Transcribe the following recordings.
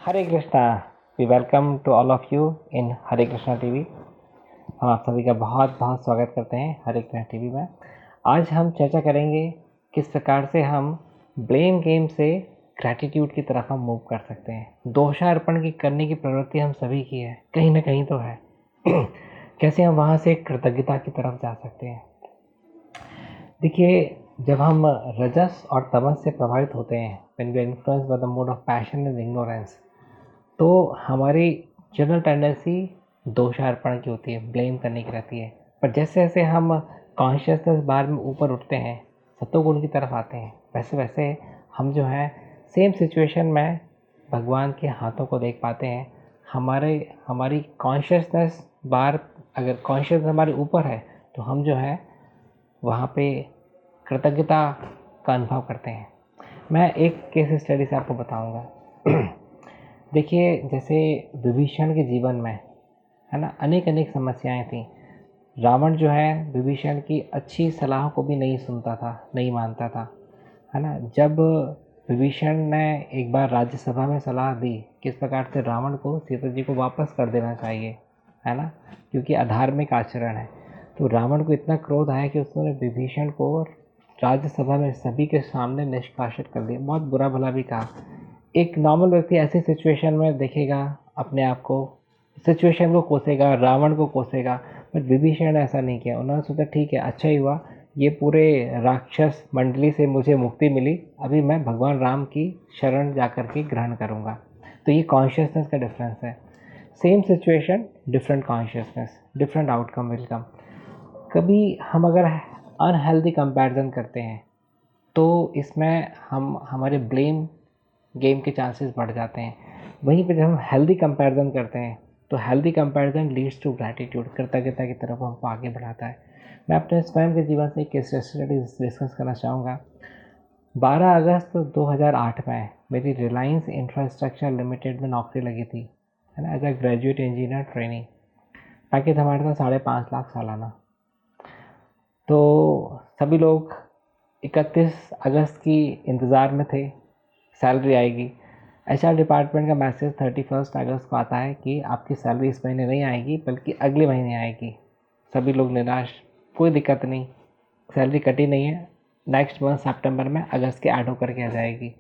Hare Krishna. We welcome to all of you in Hare Krishna TV. हम आप सभी का बहुत बहुत स्वागत करते हैं हरे कृष्णा टीवी में। आज हम चर्चा करेंगे किस प्रकार से हम ब्लेम गेम से ग्रैटिट्यूड की तरफ हम मूव कर सकते हैं। दोषारोपण की करने की प्रवृत्ति हम सभी की है, कहीं ना कहीं तो है। कैसे हम वहाँ से कृतज्ञता की तरफ जा सकते हैं। देखिए, जब हम रजस और तमस से प्रभावित होते हैं, when we are influenced by the mode of passion and ignorance, तो हमारी जनरल टेंडेंसी दोषारोपण की होती है, ब्लेम करने की रहती है। पर जैसे जैसे हम कॉन्शियसनेस बार में ऊपर उठते हैं, सत्वगुण की तरफ आते हैं, वैसे वैसे हम जो है सेम सिचुएशन में भगवान के हाथों को देख पाते हैं। हमारी कॉन्शियसनेस बार, अगर कॉन्शियसनेस हमारे ऊपर है तो हम जो है वहाँ पे कृतज्ञता का अनुभव करते हैं। मैं एक केस स्टडी से आपको बताऊंगा। देखिए, जैसे विभीषण के जीवन में है ना, अनेक अनेक समस्याएं थी। रावण जो है विभीषण की अच्छी सलाह को भी नहीं सुनता था, नहीं मानता था, है ना। जब विभीषण ने एक बार राज्यसभा में सलाह दी किस प्रकार से रावण को सीता जी को वापस कर देना चाहिए, है ना, क्योंकि अधार्मिक आचरण है, तो रावण को इतना क्रोध आया कि उसने विभीषण को राज्यसभा में सभी के सामने निष्कासित कर दिया, बहुत बुरा भला भी कहा। एक नॉर्मल व्यक्ति ऐसी सिचुएशन में देखेगा अपने आप को, सिचुएशन को कोसेगा, रावण को कोसेगा, बट विभीषण ने ऐसा नहीं किया। उन्होंने सोचा ठीक है, अच्छा ही हुआ, ये पूरे राक्षस मंडली से मुझे मुक्ति मिली, अभी मैं भगवान राम की शरण जाकर के ग्रहण करूँगा। तो ये कॉन्शियसनेस का डिफरेंस है। Same situation, different consciousness, different outcome will come. कभी हम अगर अनहेल्दी कंपैरिजन करते हैं तो इसमें हम हमारे ब्लेम गेम के चांसेस बढ़ जाते हैं। वहीं पे जब हम हेल्दी कंपैरिजन करते हैं तो healthy comparison leads to gratitude, कृतज्ञता की तरफ हमको आगे बढ़ाता है। मैं अपने स्वयं के जीवन से एक केस स्टडी डिस्कस करना चाहूँगा। 12 अगस्त 2008 में मेरी रिलायंस इंफ्रास्ट्रक्चर लिमिटेड में नौकरी लगी थी, है ना, as a graduate engineer training. Package हमारे था 5.5 लाख सालाना। तो सभी लोग 31 अगस्त की इंतज़ार में थे, सैलरी आएगी। एचआर डिपार्टमेंट का मैसेज 31 अगस्त को आता है कि आपकी सैलरी इस महीने नहीं आएगी बल्कि अगले महीने आएगी। सभी लोग निराश, कोई दिक्कत नहीं, सैलरी कटी नहीं है, नेक्स्ट मंथ सितंबर में अगस्त के ऐड होकर के आ जाएगी।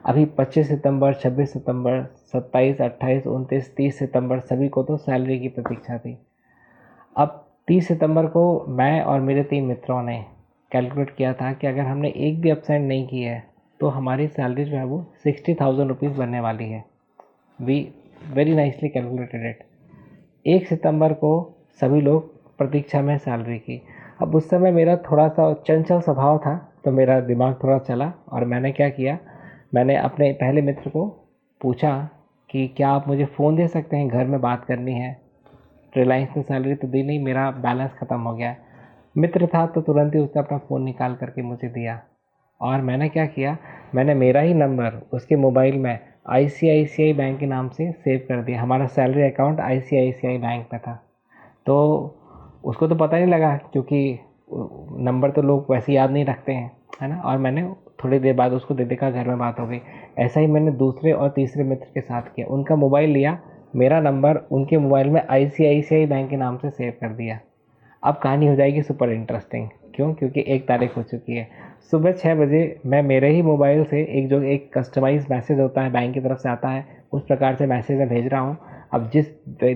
अभी 25 सितंबर, 26 सितंबर, 27, 28, 29, 30 सितंबर सभी को तो सैलरी की प्रतीक्षा थी। अब 30 सितंबर को मैं और मेरे 3 मित्रों ने कैलकुलेट किया था कि अगर हमने एक भी अपसेंट नहीं की है तो हमारी सैलरी जो है वो 60,000 रुपीज़ बनने वाली है। We very nicely calculated it. 1 सितंबर को सभी लोग प्रतीक्षा में सैलरी की। अब उस समय मेरा थोड़ा सा चंचल स्वभाव था, तो मेरा दिमाग थोड़ा चला और मैंने क्या किया, मैंने अपने पहले मित्र को पूछा कि क्या आप मुझे फ़ोन दे सकते हैं, घर में बात करनी है। रिलायंस ने सैलरी तो दी नहीं, मेरा बैलेंस ख़त्म हो गया। मित्र था तो तुरंत ही उसने अपना फ़ोन निकाल करके मुझे दिया और मैंने क्या किया, मैंने मेरा ही नंबर उसके मोबाइल में आईसीआईसीआई बैंक के नाम से सेव कर दिया। हमारा सैलरी अकाउंट आईसीआईसीआई बैंक में था, तो उसको तो पता नहीं लगा क्योंकि नंबर तो लोग वैसे याद नहीं रखते हैं, है ना। और मैंने थोड़ी देर बाद उसको दे देखा, घर में बात हो गई। ऐसा ही मैंने दूसरे और तीसरे मित्र के साथ किया, उनका मोबाइल लिया, मेरा नंबर उनके मोबाइल में आईसीआईसीआई बैंक के नाम से सेव कर दिया। अब कहानी हो जाएगी सुपर इंटरेस्टिंग। क्यों? क्योंकि 1 तारीख हो चुकी है। सुबह 6 बजे मैं मेरे ही मोबाइल से एक कस्टमाइज मैसेज होता है बैंक की तरफ से आता है, उस प्रकार से मैसेज मैं भेज रहा हूँ। अब जिस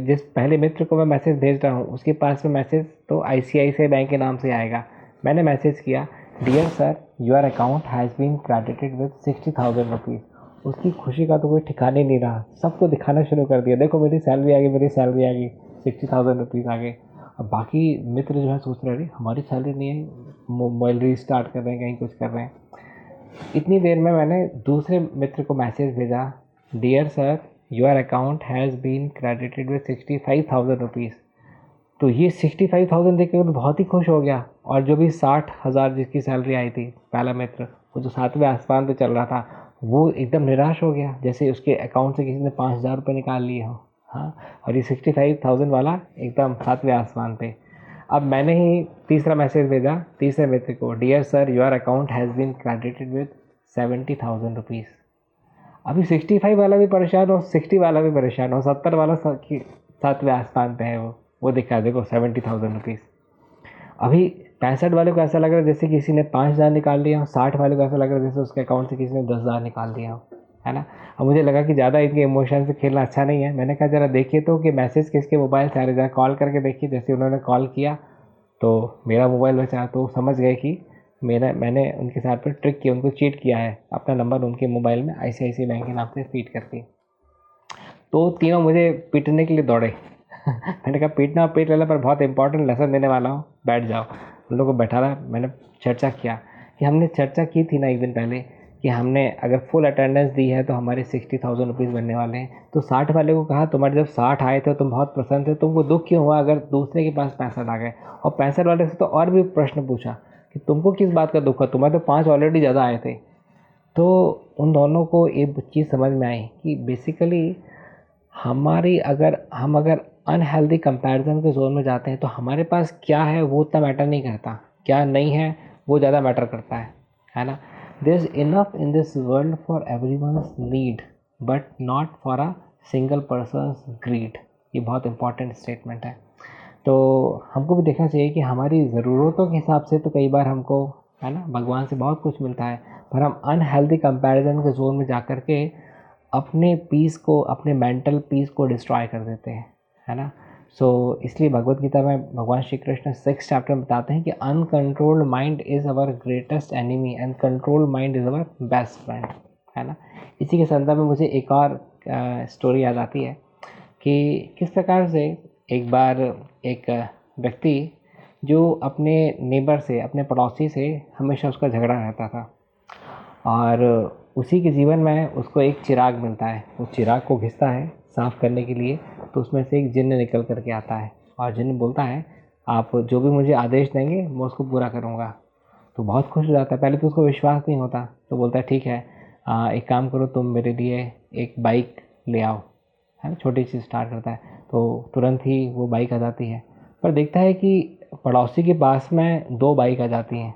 जिस पहले मित्र को मैं मैसेज भेज रहा हूँ उसके पास में मैसेज तो आईसीआईसीआई बैंक के नाम से आएगा। मैंने मैसेज किया, dear sir, your account has been credited with 60,000 rupees. उसकी खुशी का तो कोई ठिकाने नहीं रहा, सबको दिखाना शुरू कर दिया, देखो मेरी सैलरी आ गई, मेरी सैलरी आ गई, 60,000 रुपीज़ आ गए। अब बाकी मित्र जो है सोच रहे हैं हमारी सैलरी नहीं है, मोबाइल रीस्टार्ट कर रहे हैं, कहीं कुछ कर रहे हैं। इतनी देर में मैंने दूसरे मित्र को मैसेज भेजा, dear sir, your account has been credited with 65,000 rupees. तो ये 65,000 देख के तो बहुत ही खुश हो गया। और जो भी 60,000 जिसकी सैलरी आई थी, पहला मित्र, वो जो 7वें आसमान पे चल रहा था, वो एकदम निराश हो गया, जैसे उसके अकाउंट से किसी ने 5,000 रुपये निकाल लिए हो। हाँ, और ये 65,000 वाला एकदम 7वें आसमान पे। अब मैंने ही तीसरा मैसेज भेजा तीसरे मित्र को, dear sir, your account has been credited with 70,000 rupees. अभी 65 वाला भी परेशान हो, 60 वाला भी परेशान हो, 70 वाला सातवें आसमान पे है वो दिखा देखो 70,000 रुपीज़। अभी 65 वाले को ऐसा लग रहा है जैसे किसी ने 5,000 निकाल लिया हो, 60 वाले को ऐसा लग रहा है जैसे उसके अकाउंट से किसी ने 10,000 निकाल दिया हो, है ना। अब मुझे लगा कि ज़्यादा इनके इमोशन से खेलना अच्छा नहीं है। मैंने कहा ज़रा देखिए तो कि मैसेज किसके मोबाइल से आ रहे, ज़रा कॉल करके देखिए। जैसे उन्होंने कॉल किया तो मेरा मोबाइल बचा, तो समझ गए कि मैंने उनके साथ पर ट्रिक किया, उनको चीट किया है, अपना नंबर उनके मोबाइल में ICICI बैंक के नाम से फीड करके। तो तीनों मुझे पीटने के लिए दौड़े। मैंने कहा पीटना पीट लेना, पर बहुत इंपॉर्टेंट लेसन देने वाला हूँ, बैठ जाओ। उन लोगों को बैठाना, मैंने चर्चा किया कि हमने चर्चा की थी ना एक दिन पहले कि हमने अगर फुल अटेंडेंस दी है तो हमारे 60,000 रुपीज़ बनने वाले हैं। तो 60 वाले को कहा तुम्हारे जब 60 आए थे तुम बहुत प्रसन्न थे, तुमको दुख क्यों हुआ अगर दूसरे के पास 65 आ गए। और 65 वाले से तो और भी प्रश्न पूछा कि तुमको किस बात का दुख हुआ, तुम्हारे तो 5 ऑलरेडी ज़्यादा आए थे। तो उन दोनों को एक चीज़ समझ में आई कि बेसिकली अगर अनहेल्दी कंपैरिजन के जोन में जाते हैं तो हमारे पास क्या है वो उतना मैटर नहीं करता, क्या नहीं है वो ज़्यादा मैटर करता है ना। There is enough in this world for everyone's need but not for a single person's greed. ये बहुत इंपॉर्टेंट स्टेटमेंट है। तो हमको भी देखना चाहिए कि हमारी ज़रूरतों के हिसाब से तो कई बार हमको, है ना, भगवान से बहुत कुछ मिलता है, पर हम अनहेल्दी कंपैरिजन के जोन में जा कर के अपने पीस को, अपने मेंटल पीस को डिस्ट्रॉय कर देते हैं, है ना। सो इसलिए भगवत गीता में भगवान श्री कृष्ण 6 चैप्टर में बताते हैं कि uncontrolled mind is our greatest enemy and controlled mind is our best friend, है ना। इसी के संदर्भ में मुझे एक और स्टोरी याद आती है कि किस प्रकार से एक बार एक व्यक्ति जो अपने नेबर से, अपने पड़ोसी से हमेशा उसका झगड़ा रहता था, और उसी के जीवन में उसको एक चिराग मिलता है। उस चिराग को घिसता है साफ़ करने के लिए, तो उसमें से एक जिन्न निकल कर के आता है और जिन्न बोलता है आप जो भी मुझे आदेश देंगे मैं उसको पूरा करूँगा। तो बहुत खुश हो जाता है। पहले तो उसको विश्वास नहीं होता, तो बोलता है ठीक है, एक काम करो तुम मेरे लिए एक बाइक ले आओ, है ना। छोटी सी स्टार्ट करता है तो तुरंत ही वो बाइक आ जाती है, पर देखता है कि पड़ोसी के पास में 2 बाइक आ जाती हैं।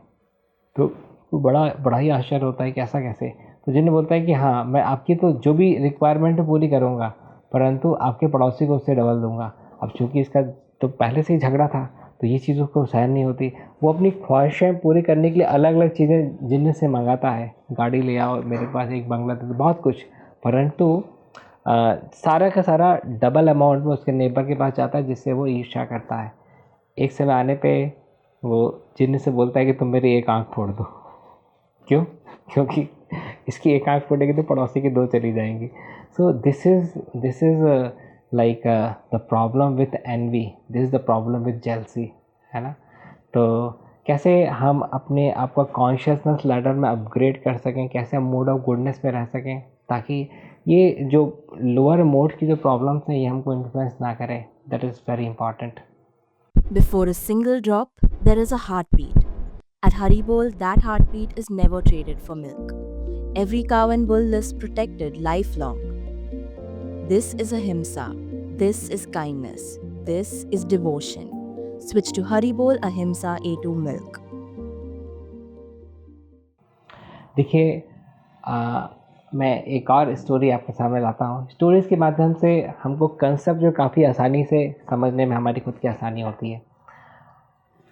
तो बड़ा बड़ा ही आश्चर्य होता है कि ऐसा कैसे। तो जिन्न बोलता है कि हाँ मैं आपकी तो जो भी रिक्वायरमेंट है पूरी करूँगा, परंतु आपके पड़ोसी को उससे डबल दूंगा। अब चूंकि इसका तो पहले से ही झगड़ा था तो ये चीज़ उसको सहन नहीं होती। वो अपनी ख्वाहिशें पूरी करने के लिए अलग अलग चीज़ें जिन्न से मंगाता है, गाड़ी ले आओ, मेरे पास एक बंगला दे दो, बहुत कुछ। परंतु सारा का सारा डबल अमाउंट में उसके नेबर के पास जाता है, जिससे वो ईर्ष्या करता है। एक समय आने पे वो जिन्न से बोलता है कि तुम मेरी एक आँख फोड़ दो। क्यों? क्योंकि इसकी एक आँख फूटेगी तो पड़ोसी की 2 चली जाएंगी। So this is like the problem with envy, this is the problem with jealousy, है ना। तो कैसे हम अपने आप को कॉन्शियसनेस लैडर में अपग्रेड कर सकें, कैसे हम मूड ऑफ गुडनेस में रह सकें, ताकि ये जो लोअर मोड की जो प्रॉब्लम्स हैं ये हमको इन्फ्लुएंस ना करें, that is very important. Before a single drop, there is a heartbeat. At Haribol, that heartbeat is never traded for milk. Every cow and bull lives protected lifelong. This is ahimsa. This is kindness. This is devotion. Switch to Haribol Ahimsa A2 milk. देखिए, मैं एक और story आपके सामने लाता हूँ। Stories के माध्यम से हमको कंसेप्ट जो काफ़ी आसानी से समझने में हमारी खुद की आसानी होती है।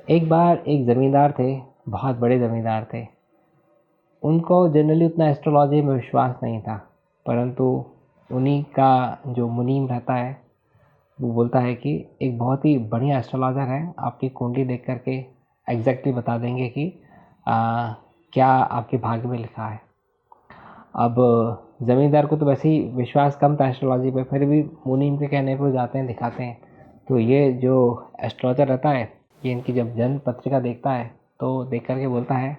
एक बार एक ज़मींदार थे, बहुत बड़े ज़मींदार थे। उनको जनरली उतना एस्ट्रोलॉजी में विश्वास नहीं था, परंतु उन्हीं का जो मुनीम रहता है वो बोलता है कि एक बहुत ही बढ़िया एस्ट्रोलॉजर है, आपकी कुंडली देख कर के एग्जैक्टली बता देंगे कि क्या आपके भाग्य में लिखा है। अब ज़मींदार को तो वैसे ही विश्वास कम था एस्ट्रोलॉजी पे, फिर भी मुनीम के कहने पर जाते हैं, दिखाते हैं। तो ये जो एस्ट्रोलॉजर रहता है ये इनकी जब जन्म पत्रिका देखता है तो देख कर के बोलता है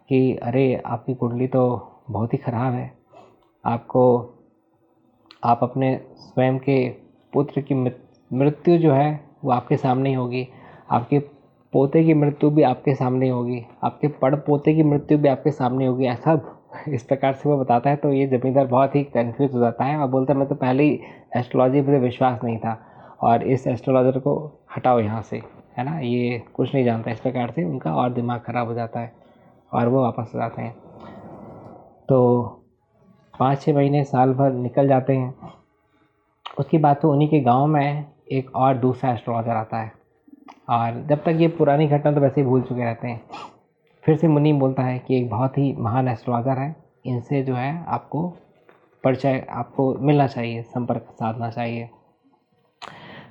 कि अरे आपकी कुंडली तो बहुत ही ख़राब है, आपको आप अपने स्वयं के पुत्र की मृत्यु जो है वो आपके सामने ही होगी, आपके पोते की मृत्यु भी आपके सामने ही होगी, आपके पड़ पोते की मृत्यु भी आपके सामने होगी, ऐसा इस प्रकार से वो बताता है। तो ये ज़मींदार बहुत ही कंफ्यूज हो जाता है और बोलता है मैं तो पहले ही एस्ट्रोलॉजी पर विश्वास नहीं था और इस एस्ट्रोलॉजर को हटाओ यहाँ से, है ना, ये कुछ नहीं जानता। इस प्रकार से उनका और दिमाग ख़राब हो जाता है और वो वापस आ जाते हैं। तो 5-6 महीने साल भर निकल जाते हैं। उसके बाद तो उन्हीं के गांव में एक और दूसरा एस्ट्रोलॉजर आता है, और जब तक ये पुरानी घटना तो वैसे ही भूल चुके रहते हैं। फिर से मुनि बोलता है कि एक बहुत ही महान एस्ट्रोलॉजर है, इनसे जो है आपको परिचय, आपको मिलना चाहिए, संपर्क साधना चाहिए।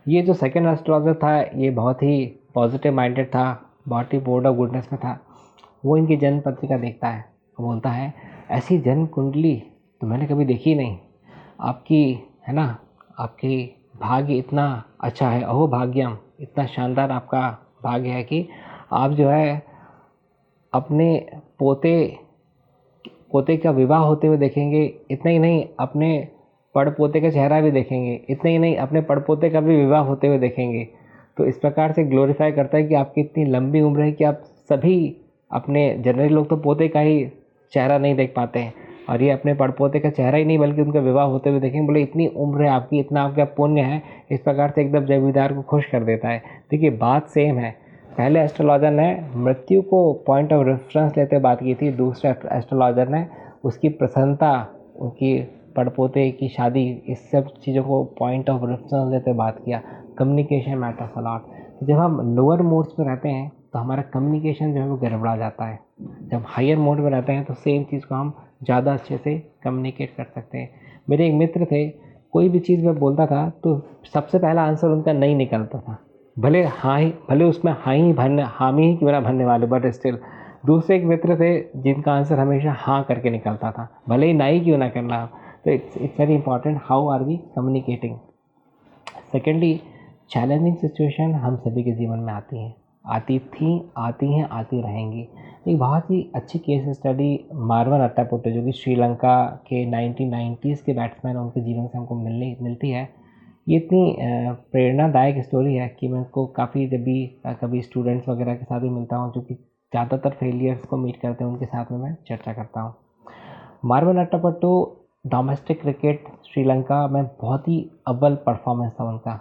ये जो सेकंड एस्ट्रोलॉजर था ये बहुत ही पॉजिटिव माइंडेड था, बहुत ही बोर्ड ऑफ गुडनेस में था। वो इनकी जन्म पत्रिका देखता है, वो बोलता है ऐसी जन्म कुंडली तो मैंने कभी देखी नहीं, आपकी है ना, आपकी भाग्य इतना अच्छा है, अहो भाग्यम, इतना शानदार आपका भाग्य है कि आप जो है अपने पोते का विवाह होते हुए देखेंगे। इतना ही नहीं, अपने पड़पोते का चेहरा भी देखेंगे। इतना ही नहीं, अपने पड़पोते का भी विवाह होते हुए देखेंगे। तो इस प्रकार से ग्लोरीफाई करता है कि आपकी इतनी लंबी उम्र है कि आप सभी अपने जनरली लोग तो पोते का ही चेहरा नहीं देख पाते हैं, और ये अपने पड़पोते का चेहरा ही नहीं बल्कि उनका विवाह होते हुए देखेंगे। बोले इतनी उम्र है आपकी, इतना आपका पुण्य है। इस प्रकार से एकदम जमींदार को खुश कर देता है। देखिए बात सेम है। पहले एस्ट्रोलॉजर ने मृत्यु को पॉइंट ऑफ रेफरेंस लेते हुए बात की थी, दूसरे एस्ट्रोलॉजर ने उसकी प्रसन्नता, उनकी पड़पोते की शादी, इस सब चीज़ों को पॉइंट ऑफ रेफरेंस लेते हुए बात किया। Communication matters a lot. जब हम लोअर मोड्स में रहते हैं तो हमारा कम्युनिकेशन जो है वो गड़बड़ा जाता है। जब हायर मोड में रहते हैं तो सेम चीज़ को हम ज़्यादा अच्छे से कम्युनिकेट कर सकते हैं। मेरे एक मित्र थे, कोई भी चीज़ मैं बोलता था तो सबसे पहला आंसर उनका नहीं निकलता था, भले हाँ ही, भले उसमें हाँ ही भरने, हामी ही क्यों ना भरने वाले, बट स्टिल। दूसरे एक मित्र थे जिनका आंसर हमेशा हाँ करके निकलता था, भले ही ना ही क्यों ना करना। तो it's very important how are we communicating. Secondly, challenging situation हम सभी के जीवन में आती हैं, आती थी, आती हैं, आती रहेंगी। एक बहुत ही अच्छी केस स्टडी मारवन अट्टापुट्टू, जो कि श्रीलंका के 1990s के बैट्समैन, उनके जीवन से हमको मिलती है। ये इतनी प्रेरणादायक स्टोरी है कि मैं इसको काफ़ी जब भी कभी स्टूडेंट्स वगैरह के साथ भी मिलता हूँ जो कि ज़्यादातर फेलियर्स को मीट करते हैं, उनके साथ में मैं चर्चा करता हूँ। Mervyn Atapattu domestic cricket Sri Lanka में बहुत ही अव्वल परफॉर्मेंस था उनका।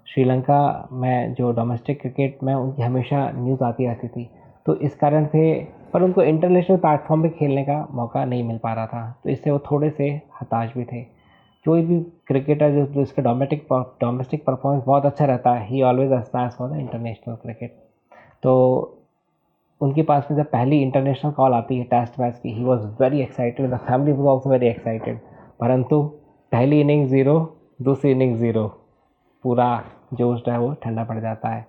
श्रीलंका में जो डोमेस्टिक क्रिकेट में उनकी हमेशा न्यूज़ आती रहती थी, तो इस कारण से, पर उनको इंटरनेशनल प्लेटफॉर्म पे खेलने का मौका नहीं मिल पा रहा था, तो इससे वो थोड़े से हताश भी थे। कोई भी क्रिकेटर जो इसका डोमेस्टिक परफॉर्मेंस बहुत अच्छा रहता है, ही always aspires for the international cricket. तो उनके पास में जब पहली इंटरनेशनल कॉल आती है टेस्ट मैच की, ही was very excited, the family was also very excited. परंतु पहली इनिंग 0, दूसरी इनिंग 0, पूरा जोश जो है वो ठंडा पड़ जाता है,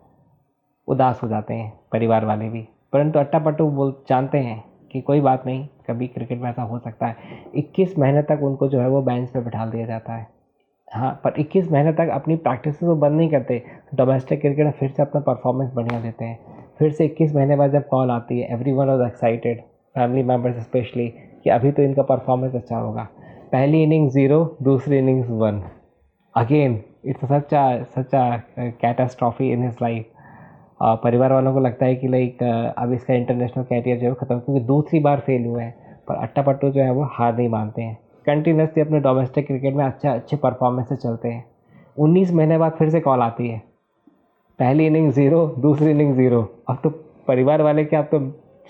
उदास हो जाते हैं परिवार वाले भी। परंतु अट्टापट्टू जानते हैं कि कोई बात नहीं, कभी क्रिकेट में ऐसा हो सकता है। 21 महीने तक उनको जो है वो बेंच पे बिठा दिया जाता है। हाँ, पर 21 महीने तक अपनी प्रैक्टिस तो बंद नहीं करते, डोमेस्टिक क्रिकेट में फिर से अपना परफॉर्मेंस बढ़िया देते हैं। फिर से 21 महीने बाद जब कॉल आती है, every one was excited, family members specially, कि अभी तो इनका परफॉर्मेंस अच्छा होगा। पहली इनिंग 0, दूसरी innings 1, again it's such a catastrophe in his life. परिवार वालों को लगता है कि लाइक अब इसका इंटरनेशनल कैरियर जो है ख़त्म, क्योंकि दूसरी बार फेल हुए हैं। पर अट्टापट्टू जो है वो हार नहीं मानते हैं, कंटिन्यूसली अपने डोमेस्टिक क्रिकेट में अच्छे परफॉर्मेंस से चलते हैं। 19 महीने बाद फिर से कॉल आती है, पहली इनिंग 0, दूसरी इनिंग 0। अब तो परिवार वाले क्या, अब तो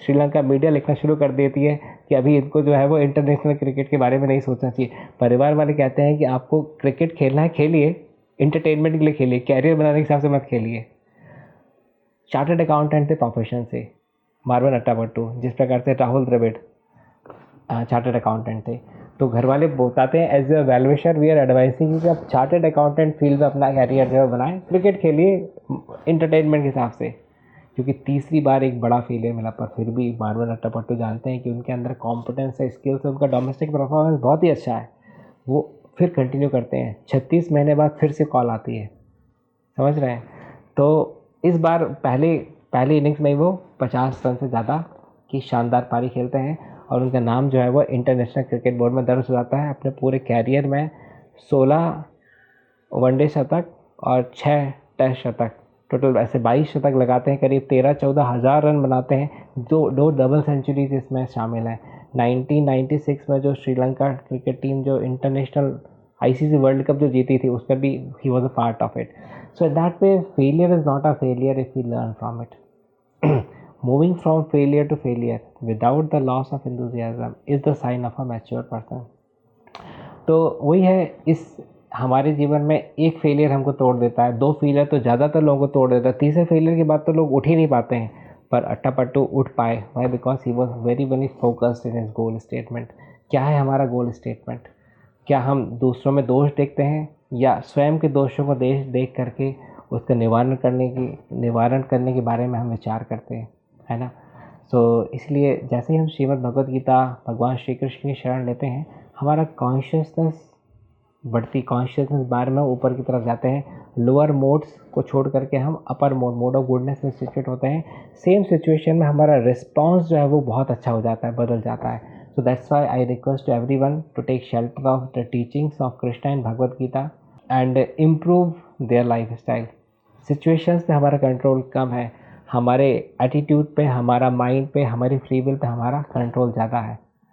श्रीलंका मीडिया लिखना शुरू कर देती है कि अभी इनको जो है वो इंटरनेशनल क्रिकेट के बारे में नहीं सोचना चाहिए। परिवार वाले कहते हैं कि आपको क्रिकेट खेलना है, खेलिए, इंटरटेनमेंट के लिए खेलिए, कैरियर बनाने के हिसाब से मत खेलिए। चार्टर्ड अकाउंटेंट थे प्रोफेशन से मार्वन अट्टापट्टू, जिस प्रकार से राहुल द्रविड़ चार्टर्ड अकाउंटेंट थे। तो घर वाले बताते हैं as a valuation we are advising कि आप चार्टर्ड अकाउंटेंट फील्ड में अपना कैरियर जो है बनाएं, क्रिकेट खेलिए इंटरटेनमेंट के हिसाब से। क्योंकि तीसरी बार एक बड़ा फेलियर मिला, पर फिर भी मार्वन अट्टापट्टू जानते हैं कि उनके अंदर कॉम्पिटेंस है, स्किल्स है, उनका डोमेस्टिक परफॉर्मेंस बहुत ही अच्छा है, वो फिर कंटिन्यू करते हैं। 36 महीने बाद फिर से कॉल आती है, समझ रहे हैं। तो इस बार पहली इनिंग्स में वो 50 रन से ज़्यादा की शानदार पारी खेलते हैं और उनका नाम जो है वो इंटरनेशनल क्रिकेट बोर्ड में दर्ज हो जाता है। अपने पूरे कैरियर में 16 वनडे शतक और 6 टेस्ट शतक, टोटल ऐसे 22 शतक लगाते हैं, करीब 13-14 हज़ार रन बनाते हैं। दो डबल सेंचुरीज इसमें शामिल हैं। 1996 में जो श्रीलंका क्रिकेट टीम जो इंटरनेशनल आईसीसी वर्ल्ड कप जो जीती थी, उस पर भी he was a part of it. So that way, failure is not a failure if we learn from it. Moving from failure to failure without the loss of enthusiasm is the sign of a mature person. तो वही है, इस हमारे जीवन में एक failure हमको तोड़ देता है, 2 फेलियर तो ज़्यादातर लोगों को तोड़ देता है, तीसरे फेलियर के बाद तो लोग उठ ही नहीं पाते हैं। पर अट्टापट्टू उठ पाए, why? Because he was very very focused in his goal statement. क्या है हमारा गोल स्टेटमेंट? क्या हम दूसरों में दोष देखते हैं या स्वयं के दोषों को देख करके उसका निवारण करने के बारे में हम विचार करते हैं, है ना? इसलिए जैसे ही हम श्रीमद् भगवद गीता भगवान श्री कृष्ण की शरण लेते हैं, हमारा कॉन्शियसनेस बारे में ऊपर की तरफ जाते हैं, लोअर मोड्स को छोड़ करके हम अपर मोड ऑफ गुडनेस में सिचुएट होते हैं। सेम सिचुएशन में हमारा रिस्पॉन्स जो है वो बहुत अच्छा हो जाता है, बदल जाता है। So that's why I request to everyone to take shelter of the teachings of Krishna in Bhagavad Gita and improve their life style. Situations पे हमारा कंट्रोल कम है, हमारे एटीट्यूड पे, हमारा माइंड पे, हमारी फ्री विल पे हमारा कंट्रोल ज़्यादा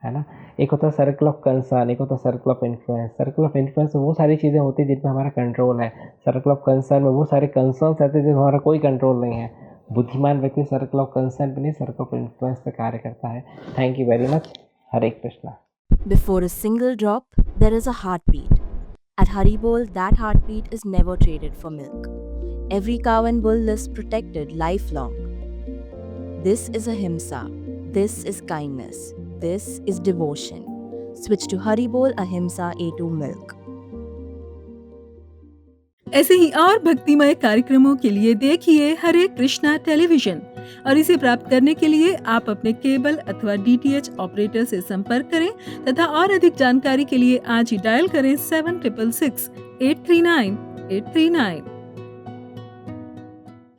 है ना? एक होता है सर्कल ऑफ कंसर्न, एक होता है circle of influence. Circle of influence में वो सारी चीज़ें होती हैं जिनमें हमारा कंट्रोल है। सर्कल ऑफ कंसर्न में वो सारे कंसर्न्स रहते हैं जिनमें हमारा कोई कंट्रोल नहीं है। बुद्धिमान व्यक्ति सर्कल ऑफ कंसर्न पे नहीं, सर्कल ऑफ इन्फ्लुएंस पे कार्य करता है। Thank you very much. Hare Krishna. Before a single drop, there is a heartbeat. At Haribol, that heartbeat is never traded for milk. Every cow and bull lives protected lifelong. This is ahimsa. This is kindness. This is devotion. Switch to Haribol Ahimsa A2 Milk. ऐसे ही और भक्तिमय कार्यक्रमों के लिए देखिए हरे Krishna television और इसे प्राप्त करने के लिए आप अपने केबल अथवा DTH ऑपरेटर से संपर्क करें तथा और अधिक जानकारी के लिए आज ही डायल करें 7666 839 839।